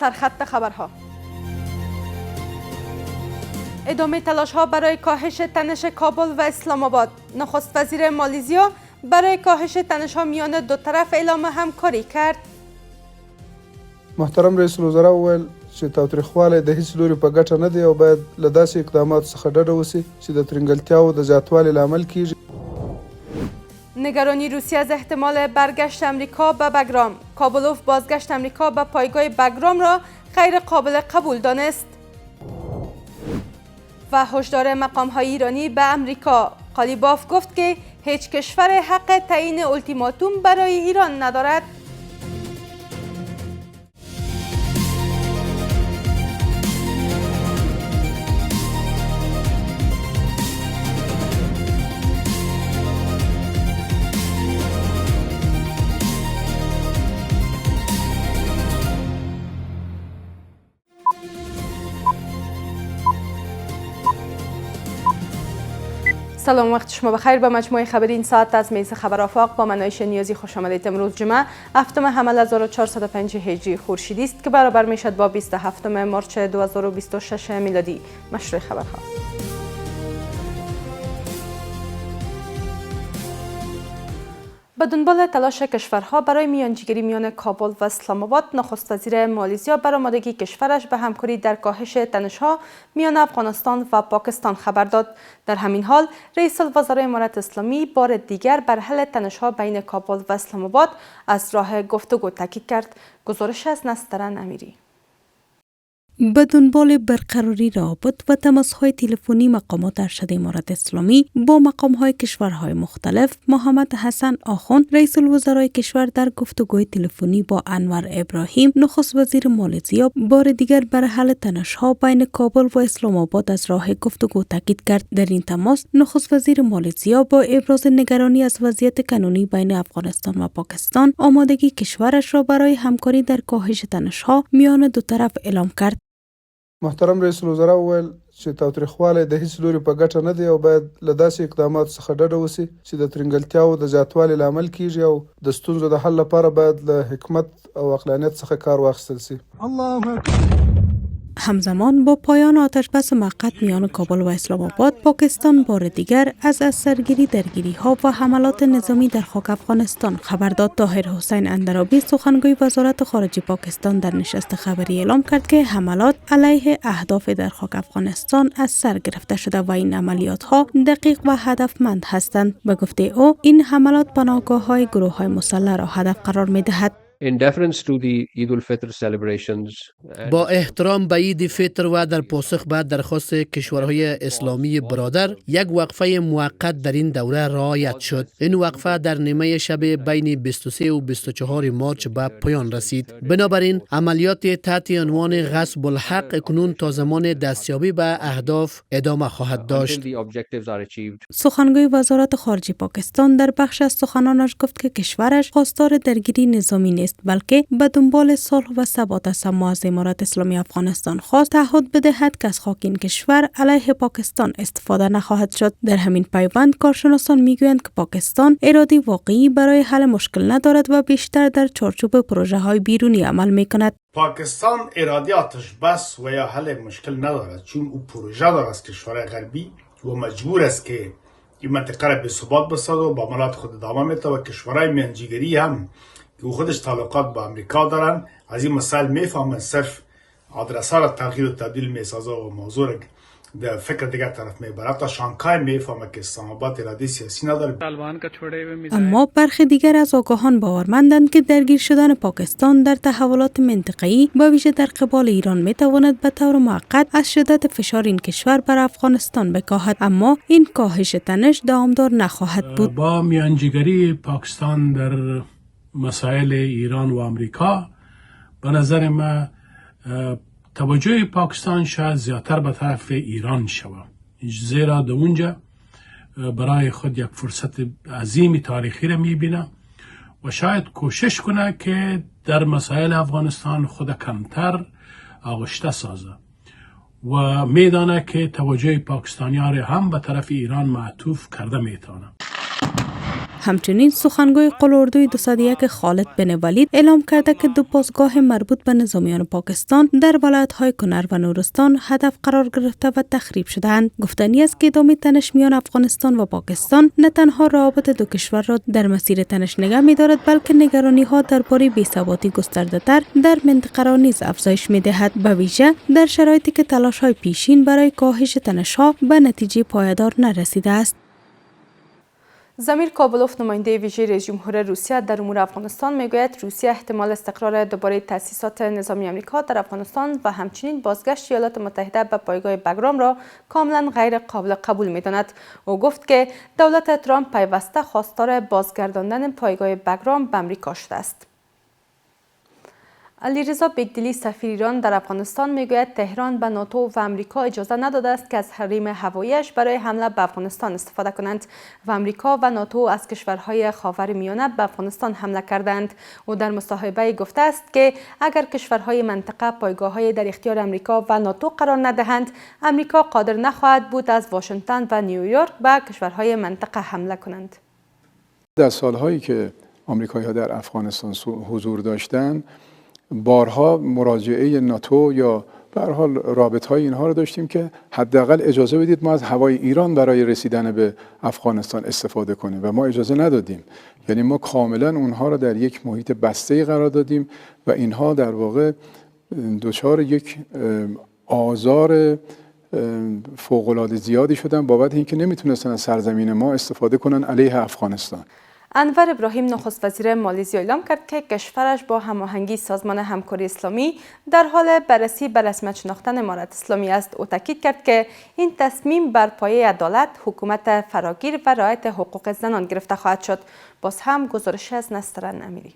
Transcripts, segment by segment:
سرخط خبرها. ادامه تلاش ها برای کاهش تنش کابل و اسلام آباد. نخست وزیر مالزیا برای کاهش تنش ها میان دو طرف اعلام همکاری کرد. محترم رئیس الوزرا وویل چې تاوتریخوالی د هیڅ لوري په ګټه نه دی او باید له داسې اقداماتو څخه ډډه وشي چې د ترنګلتیاو د زیاتوالي لامل کیږي. نگرانی روسیه از احتمال برگشت امریکا به بگرام. کابلوف بازگشت امریکا به پایگاه بگرام را غیر قابل قبول دانست. و هشدار مقام‌های ایرانی به امریکا. قالیباف گفت که هیچ کشور حق تعیین التیماتوم برای ایران ندارد. سلام، وقت شما بخیر. به مجموعه خبری این ساعت از میز خبر آفاق با منایش نیازی خوش آمدید. امروز جمعه 7 حمل 1405 هجری خورشیدی است که برابر میشد با 27 مارس 2026 میلادی. مشروع خبرها. به دنبال تلاش کشورها برای میانجیگری میان کابل و اسلام آباد، نخست وزیر مالزیا بر آمادگی کشورش به همکاری در کاهش تنش‌ها میان افغانستان و پاکستان خبر داد. در همین حال رئیس الوزراء امارت اسلامی بار دیگر بر حل تنش‌ها بین کابل و اسلام آباد از راه گفتگو تاکید کرد. گزارش از نسترن امیری. به دنبال برقراری روابط و تماس‌های تلفنی مقامات ارشد امارت اسلامی با مقام‌های کشورهای مختلف، محمد حسن آخوند رئیس الوزراء کشور در گفتگوی تلفنی با انور ابراهیم نخست وزیر مالزیا بار دیگر بر حل تنش‌ها بین کابل و اسلام آباد از راه گفتگو تاکید کرد. در این تماس نخست وزیر مالزیا با ابراز نگرانی از وضعیت قانونی بین افغانستان و پاکستان آمادگی کشورش را برای همکاری در کاهش تنش‌ها میان دو طرف اعلام کرد. محترم رئیس الوزرا وویل چې تاوتریخوالی د هیڅ لوري په ګټه نه دی او باید له داسې اقداماتو څخه ډډه وشي چې د ترنګلتیاو د زیاتوالي لامل کیږي او د ستونزو د حل لپاره باید له حکمت او عقلانیت څخه کار واخیستل شي. همزمان با پایان آتش بس موقت میان کابل و اسلام آباد، پاکستان بار دیگر از سرگیری درگیری ها و حملات نظامی در خاک افغانستان خبر داد. طاهر حسین اندرابی سخنگوی وزارت خارجه پاکستان در نشست خبری اعلام کرد که حملات علیه اهداف در خاک افغانستان از سر گرفته شده و این عملیات ها دقیق و هدفمند هستند. به گفته او این حملات پناهگاه های گروه های مسلح را هدف قرار می دهد. In deference to the Eid al-Fitr celebrations با احترام به عید فطر و در پاسخ به درخواست کشورهای اسلامی برادر، یک وقفه موقت در این دوره رعایت شد. این وقفه در نیمه شب بین 23 و 24 مارس به پایان رسید. بنابراین عملیات تحت عنوان غصب الحق کنون تا زمان دستیابی به اهداف ادامه خواهد داشت. سخنگوی وزارت خارجه پاکستان در بخش از سخنانش گفت که کشورش خواستار درگیری نظامی نیست، بلکه به دنبال صلح و ثبات است. اما از امارت اسلامی افغانستان خواست تعهد بدهد که از خاک این کشور علیه پاکستان استفاده نخواهد شد. در همین پیوند کارشناسان میگویند که پاکستان اراده واقعی برای حل مشکل ندارد و بیشتر در چارچوب پروژه های بیرونی عمل میکند. پاکستان اراده آتش بس و یا حل مشکل ندارد، چون او پروژه دارد از کشورهای غربی و مجبور است که این منطقه را به ثبات بسازد و با عملات خود ادامه میده و کشورهای میانجیگری هم که خودش تعلقات با امریکا دارن از این مسائل میفهمن، صرف آدرس‌ها را تغییر و تبدیل میسازه و موضوع را در فکر دیگر طرف میبره. تا شانگهای میفهمه که اسلام آباد اراده سیاسی نداره. اما برخی دیگر از آگاهان باورمندند که درگیر شدن پاکستان در تحولات منطقه‌ای با ویژه در قبال ایران میتواند به طور موقت از شدت فشار این کشور بر افغانستان بکاهد، اما این کاهش تنش دوامدار نخواهد بود. با میانجیگری پاکستان در مسائل ایران و امریکا به نظر من توجه پاکستان شاید زیادتر به طرف ایران شود، زیرا در اونجا برای خود یک فرصت عظیمی تاریخی را میبینه و شاید کوشش کنه که در مسائل افغانستان خود کمتر آغشته سازه و میدانه که توجه پاکستانیان هم به طرف ایران معطوف کرده میتونه. همچنین سخنگوی قلوردوی 201 خالد بن ولید اعلام کرده که 2 پاسگاه مربوط به نظامیان پاکستان در ولایت‌های کنر و نورستان هدف قرار گرفته و تخریب شدند. گفتنی است که ادامه تنش میان افغانستان و پاکستان نه تنها روابط دو کشور را در مسیر تنش نگه می‌دارد، بلکه نگرانی‌ها درباره بی‌ثباتی گسترده‌تر در منطقه را نیز افزایش می‌دهد، به ویژه در شرایطی که تلاش‌های پیشین برای کاهش تنش‌ها به نتیجه پایدار نرسیده است. زمیر کابلوف، نماینده ویژه رئیس جمهور روسیه در امور افغانستان، میگوید روسیه احتمال استقرار دوباره تأسیسات نظامی آمریکا در افغانستان و همچنین بازگشت ایالات متحده به پایگاه بگرام را کاملا غیر قابل قبول می‌داند. او گفت که دولت ترامپ پیوسته خواستار بازگرداندن پایگاه بگرام به آمریکا شده است. علیرضا بیگدلی، سفیر ایران در افغانستان، میگوید تهران به ناتو و آمریکا اجازه نداده است که از حریم هوایی‌اش برای حمله به افغانستان استفاده کنند و آمریکا و ناتو از کشورهای خاورمیانه به افغانستان حمله کردند. او در مصاحبه گفته است که اگر کشورهای منطقه پایگاه‌های در اختیار آمریکا و ناتو قرار ندهند، آمریکا قادر نخواهد بود از واشنگتن و نیویورک به کشورهای منطقه حمله کنند. در سالهایی که آمریکایی‌ها در افغانستان حضور داشتند، بارها مراجعه ناتو یا به هر حال رابطه‌های اینها رو داشتیم که حداقل اجازه بدید ما از هوای ایران برای رسیدن به افغانستان استفاده کنیم و ما اجازه ندادیم. یعنی ما کاملا اونها رو در یک محیط بسته‌ای قرار دادیم و اینها در واقع دچار یک آزار فوق‌العاده زیادی شدن بابت اینکه نمیتونستن از سرزمین ما استفاده کنن علیه افغانستان. انور ابراهیم، نخست وزیر مالزی، اعلام کرد که کشورش با هماهنگی سازمان همکاری اسلامی در حال بررسی به رسمیت شناختن امارت اسلامی است. او تاکید کرد که این تصمیم بر پایه عدالت، حکومت فراگیر و رعایت حقوق زنان گرفته خواهد شد. باز هم گزارش از نسترن امیری.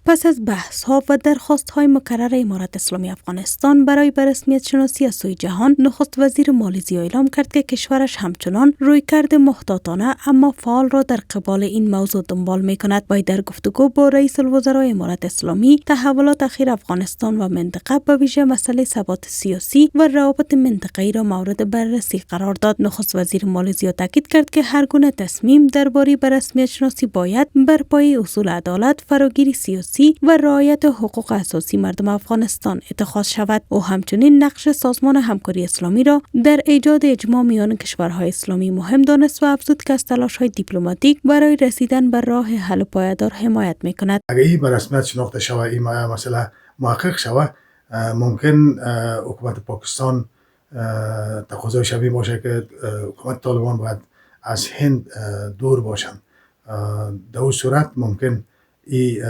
پس از بحث‌ها و درخواست‌های مکرر امارت اسلامی افغانستان برای به رسمیت شناسی از سوی جهان، نخست وزیر مالزی اعلام کرد که کشورش همچنان رویکرد محتاطانه اما فعال را در قبال این موضوع دنبال می‌کند. و در گفتگو با رئیس الوزراء امارت اسلامی، تحولات اخیر افغانستان و منطقه به ویژه مسئله ثبات سیاسی و روابط منطقه‌ای را مورد بررسی قرار داد. نخست وزیر مالزی تاکید کرد که هر گونه تصمیم درباره به رسمیت شناسی باید بر پایه اصول عدالت، فراگیری سیاسی و رعایت حقوق اساسی مردم افغانستان اتخاذ شود. او همچنین نقش سازمان همکاری اسلامی را در ایجاد اجماع میان کشورهای اسلامی مهم دانست و افزود که از تلاش‌های دیپلماتیک برای رسیدن به راه حل پایدار حمایت می‌کند. اگر این به رسمیت شناخته شود، این مسئله محقق شود، ممکن حکومت پاکستان تقاضای شبیه باشه که حکومت طالبان باید از هند دور باشند. در اون صورت ممکن این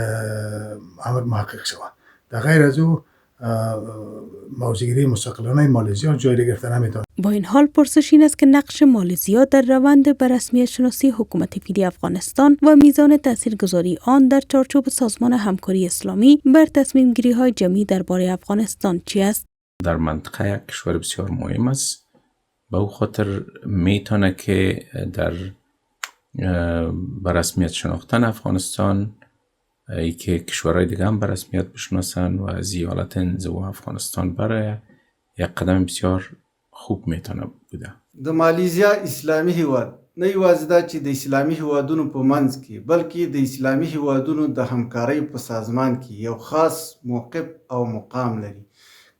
امر محقق شود. در غیر از او موضوعگیری مستقلانه مالزی جای گرفته نمیتونه. با این حال پرسش این است که نقش مالزی در روند به رسمیت شناسی حکومت فعلی افغانستان و میزان تاثیرگذاری آن در چارچوب سازمان همکاری اسلامی بر تصمیم گیری های جمعی درباره افغانستان چی است؟ در منطقه یک کشور بسیار مهم است. به او خاطر میتونه که در به رسمیت شناختن افغانستان ای که کشورهای دیگه هم به رسمیت بشناسن و از ایالت انزوا افغانستان برای یک قدم بسیار خوب میتونه بوده. د مالیزیا اسلامي هیواد نه یوازې دا چې د اسلامي هیوادونو په منځ کې بلکې د اسلامي هیوادونو د همکارۍ په سازمان کې یو خاص موقف او مقام لري.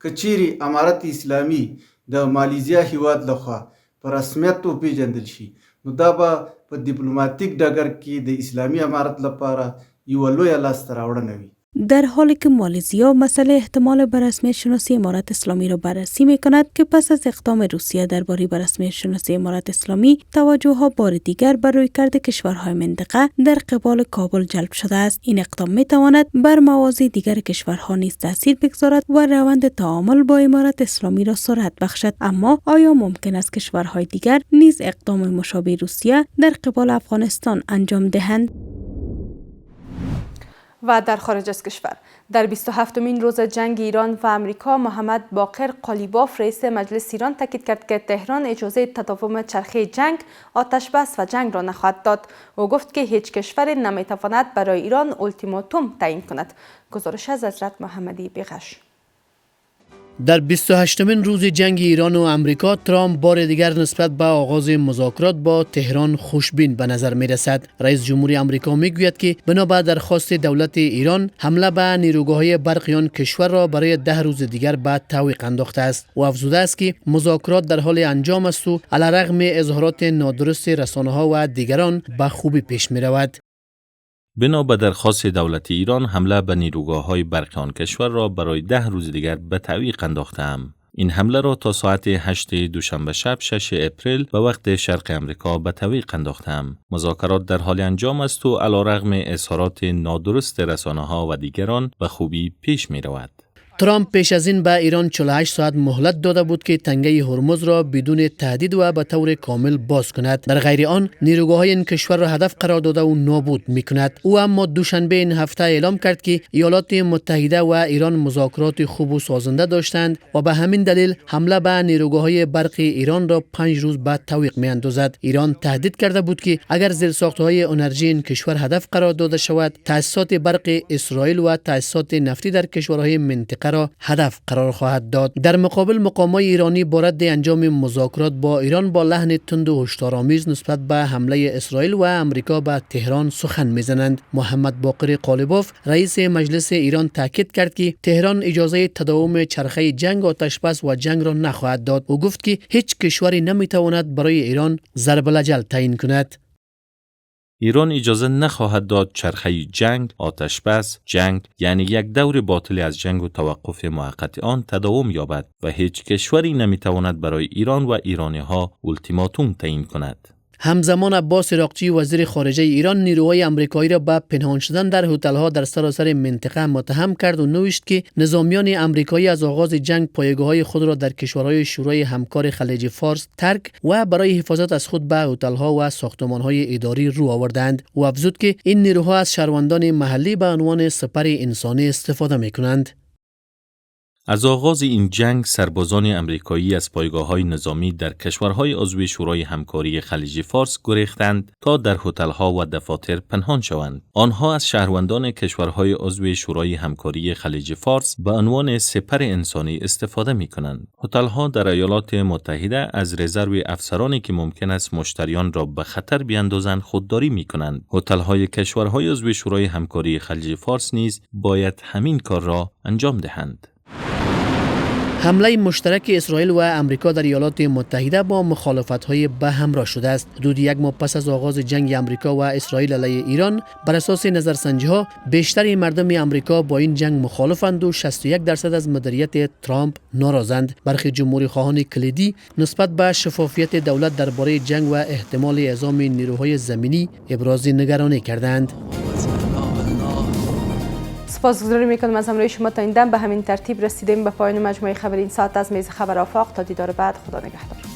که چیرې امارت اسلامي د مالیزیا هیواد لخوا په رسمیت وپېژندل شي، نو دا به په دیپلوماتیک ډګر کې د اسلامي امارت لپاره یوه لویه لاسته راوړنه وي. در حالی که مالزیا مسئله احتمال به رسمیت شناسی امارت اسلامی را بررسی می کند که پس از اقدام روسیه درباره به رسمیت شناسی امارت اسلامی، توجه ها بار دیگر بر رویکرد کشورهای منطقه در قبال کابل جلب شده است. این اقدام می تواند بر مواضع دیگر کشورها نیز تاثیر بگذارد و روند تعامل با امارت اسلامی را سرعت بخشد. اما آیا ممکن است کشورهای دیگر نیز اقدام مشابه روسیه در قبال افغانستان انجام دهند؟ و در خارج از کشور، در 27مین روز جنگ ایران و امریکا، محمد باقر قالیباف، رئیس مجلس ایران، تاکید کرد که تهران اجازه تداوم چرخه جنگ، آتش بس و جنگ را نخواهد داد. او گفت که هیچ کشوری نمیتواند برای ایران اولتیماتوم تعیین کند. گزارش از حضرت محمدی بیغش. در 28مین روز جنگ ایران و امریکا، ترامپ بار دیگر نسبت به آغاز مذاکرات با تهران خوشبین به نظر می رسد. رئیس جمهوری امریکا می گوید که بنا به درخواست دولت ایران، حمله به نیروگاه‌های برقی آن کشور را برای 10 روز دیگر به تعویق انداخته است و افزوده است که مذاکرات در حال انجام است و علیرغم اظهارات نادرست رسانه‌ها و دیگران به خوبی پیش می رود. بنا به درخواست دولت ایران، حمله به نیروگاه‌های برقی آن کشور را برای 10 روز دیگر به تعویق انداخته‌ام. این حمله را تا ساعت 8 دوشنبه شب 6 اپریل به وقت شرق امریکا به تعویق انداخته‌ام. مذاکرات در حال انجام است و علیرغم اظهارات نادرست رسانه‌ها و دیگران به خوبی پیش می‌رود. ترامپ پیش از این به ایران 48 ساعت مهلت داده بود که تنگه هرمز را بدون تهدید و به طور کامل باز کند. در غیر آن نیروگاه‌های این کشور را هدف قرار داده و نابود می‌کند. او اما دوشنبه این هفته اعلام کرد که ایالات متحده و ایران مذاکرات خوب و سازنده داشتند و به همین دلیل حمله به نیروگاه‌های برقی ایران را 5 روز بعد تعویق می‌اندازد. ایران تهدید کرده بود که اگر زیرساخت‌های انرژی این کشور هدف قرار داده شود، تأسیسات برق اسرائیل و تأسیسات نفتی در کشورهای منطقه را هدف قرار خواهد داد. در مقابل مقامات ایرانی با رد انجام مذاکرات با ایران با لحن تند و هشدارآمیز نسبت به حمله اسرائیل و امریکا به تهران سخن میزنند. محمد باقر قالیباف رئیس مجلس ایران تاکید کرد که تهران اجازه تداوم چرخه جنگ آتشبس و جنگ را نخواهد داد و گفت که هیچ کشوری نمیتواند برای ایران ضرب الاجل تعیین کند. ایران اجازه نخواهد داد چرخه جنگ، آتش بس، جنگ یعنی یک دور باطل از جنگ و توقف موقت آن تداوم یابد و هیچ کشوری نمیتواند برای ایران و ایرانی‌ها التیماتوم تعیین کند. همزمان عباس عراقچی وزیر خارجه ایران نیروهای آمریکایی را به پنهان شدن در هتل‌ها در سراسر منطقه متهم کرد و نوشت که نظامیان آمریکایی از آغاز جنگ پایگاه‌های خود را در کشورهای شورای همکار خلیج فارس ترک و برای حفاظت از خود به هتل‌ها و ساختمان‌های اداری رو آوردند و افزود که این نیروها از شهروندان محلی به عنوان سپر انسانی استفاده می‌کنند. از آغاز این جنگ سربازان امریکایی از پایگاه‌های نظامی در کشورهای عضو شورای همکاری خلیج فارس گریختند تا در هتل‌ها و دفاتر پنهان شوند. آنها از شهروندان کشورهای عضو شورای همکاری خلیج فارس به عنوان سپر انسانی استفاده می‌کنند. هتل‌ها در ایالات متحده از رزرو افسرانی که ممکن است مشتریان را به خطر بیاندازند خودداری می‌کنند. هتل‌های کشورهای عضو شورای همکاری خلیج فارس نیز باید همین کار را انجام دهند. حمله مشترک اسرائیل و امریکا در ایالات متحده با مخالفت‌های به همراه شده است. حدود یک ماه پس از آغاز جنگ امریکا و اسرائیل علیه ایران، بر اساس نظرسنجی‌ها بیشتر مردم امریکا با این جنگ مخالفند و 61% از مدیریت ترامپ ناراضند. برخی جمهوری خواهان کلیدی نسبت به شفافیت دولت درباره جنگ و احتمال اعزام نیروهای زمینی ابراز نگرانی کردند. سپاسگزاری میکنم از همراهی شما. تا این دم به همین ترتیب رسیدیم به پایان مجموعه خبر این ساعت از میز خبر آفاق. تا دیدار بعد، خدا نگهدار.